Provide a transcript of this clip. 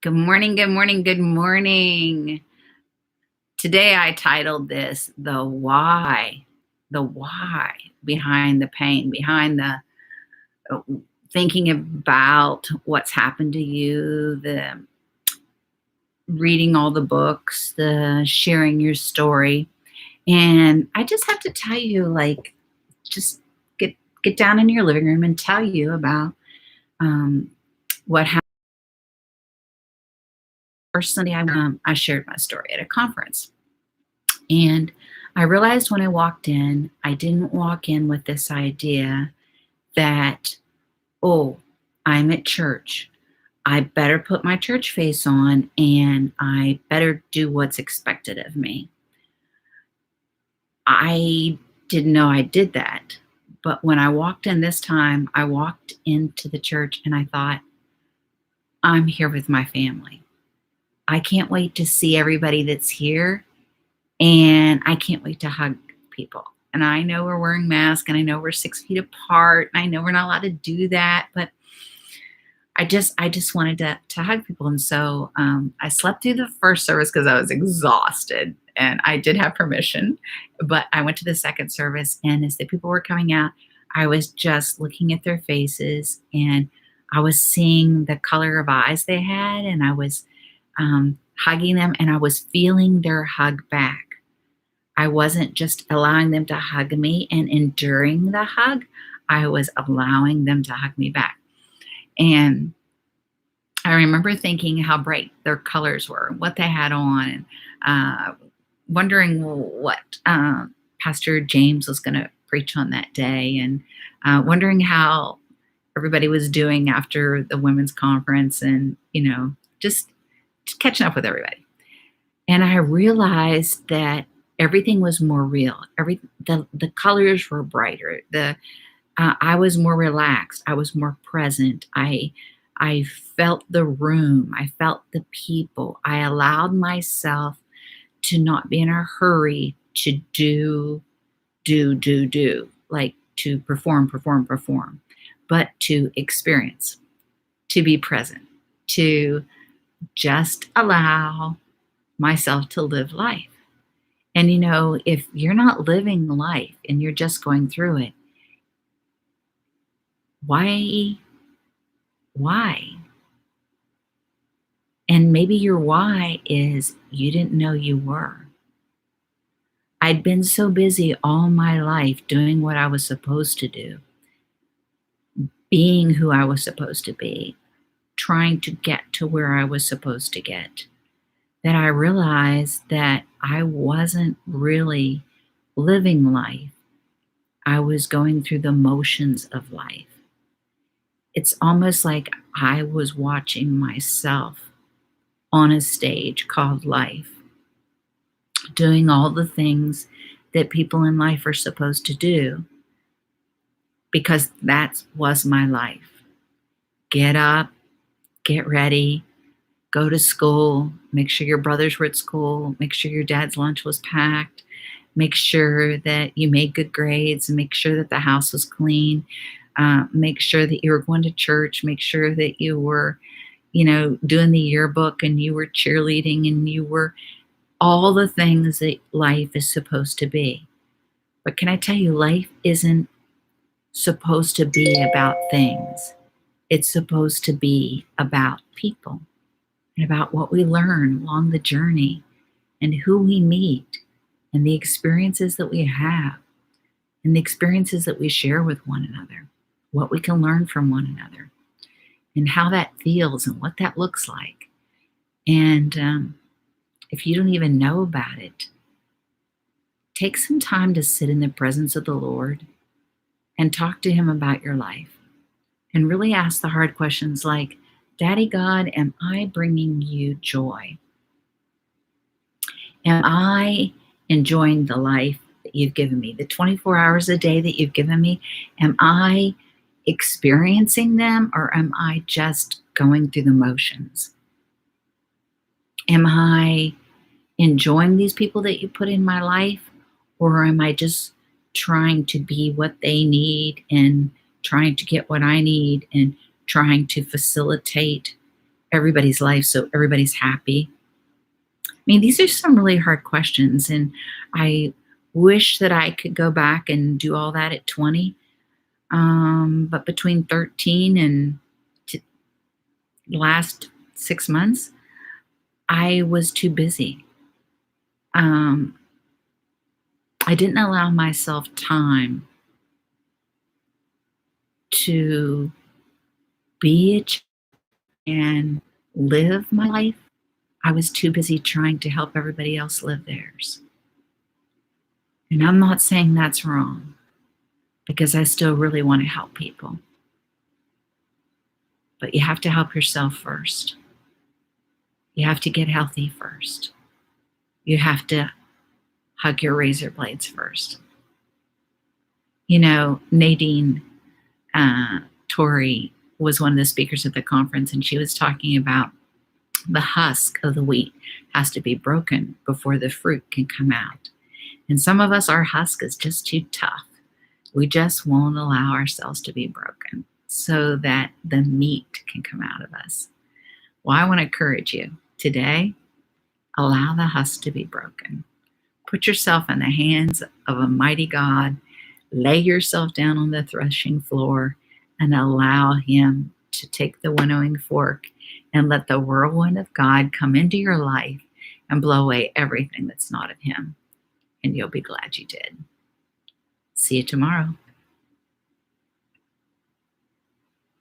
Good morning, good morning, good morning. Today I titled this the why behind the pain, behind the uh, thinking about what's happened to you, the reading all the books, the sharing your story. And I just have to tell you, just get get down in your living room and tell you about um, what happened. Personally, I shared my story at a conference. And I realized when I walked in, I didn't walk in with this idea that, oh, I'm at church. I better put my church face on and I better do what's expected of me. I didn't know I did that. But when I walked in this time, I walked into the church and I thought, I'm here with my family. I can't wait to see everybody that's here. And I can't wait to hug people. And I know we're wearing masks and I know we're 6 feet apart. And I know we're not allowed to do that, but I just wanted to hug people. And so I slept through the first service because I was exhausted and I did have permission. But I went to the second service, and as the people were coming out, I was just looking at their faces and I was seeing the color of eyes they had, and I was hugging them and I was feeling their hug back. I wasn't just allowing them to hug me and enduring the hug. I was allowing them to hug me back. And I remember thinking how bright their colors were, what they had on, and wondering what Pastor James was going to preach on that day, and wondering how everybody was doing after the women's conference, and, just catching up with everybody. And I realized that everything was more real. The colors were brighter. I was more relaxed. I was more present. I felt the room. I felt the people. I allowed myself to not be in a hurry to do, like to perform, but to experience, to be present, to just allow myself to live life. And if you're not living life and you're just going through it, why? Why? And maybe your why is you didn't know you were. I'd been so busy all my life doing what I was supposed to do, being who I was supposed to be, trying to get to where I was supposed to get, that I realized that I wasn't really living life. I was going through the motions of life. It's almost like I was watching myself on a stage called life, doing all the things that people in life are supposed to do, because that was my life. Get up, get ready, go to school, make sure your brothers were at school, make sure your dad's lunch was packed, make sure that you made good grades, and make sure that the house was clean, make sure that you were going to church, make sure that you were, doing the yearbook and you were cheerleading and you were all the things that life is supposed to be. But can I tell you, life isn't supposed to be about things. It's supposed to be about people and about what we learn along the journey and who we meet and the experiences that we have and the experiences that we share with one another, what we can learn from one another and how that feels and what that looks like. And if you don't even know about it, take some time to sit in the presence of the Lord and talk to Him about your life and really ask the hard questions like, Daddy God, am I bringing you joy? Am I enjoying the life that you've given me, the 24 hours a day that you've given me? Am I experiencing them, or am I just going through the motions? Am I enjoying these people that you put in my life, or am I just trying to be what they need and trying to get what I need and trying to facilitate everybody's life so everybody's happy? I mean, these are some really hard questions, and I wish that I could go back and do all that at 20. But between 13 and the last 6 months, I was too busy. Um, I didn't allow myself time to be a and live my life. I was too busy trying to help everybody else live theirs. And I'm not saying that's wrong because I still really want to help people. But you have to help yourself first. You have to get healthy first. You have to hug your razor blades first. You know, Nadine Torrey was one of the speakers at the conference, and she was talking about the husk of the wheat has to be broken before the fruit can come out. And some of us, our husk is just too tough. We just won't allow ourselves to be broken so that the meat can come out of us. Well, I want to encourage you today, allow the husk to be broken. Put yourself in the hands of a mighty God. Lay yourself down on the threshing floor and allow Him to take the winnowing fork and let the whirlwind of God come into your life and blow away everything that's not of Him. And you'll be glad you did. See you tomorrow.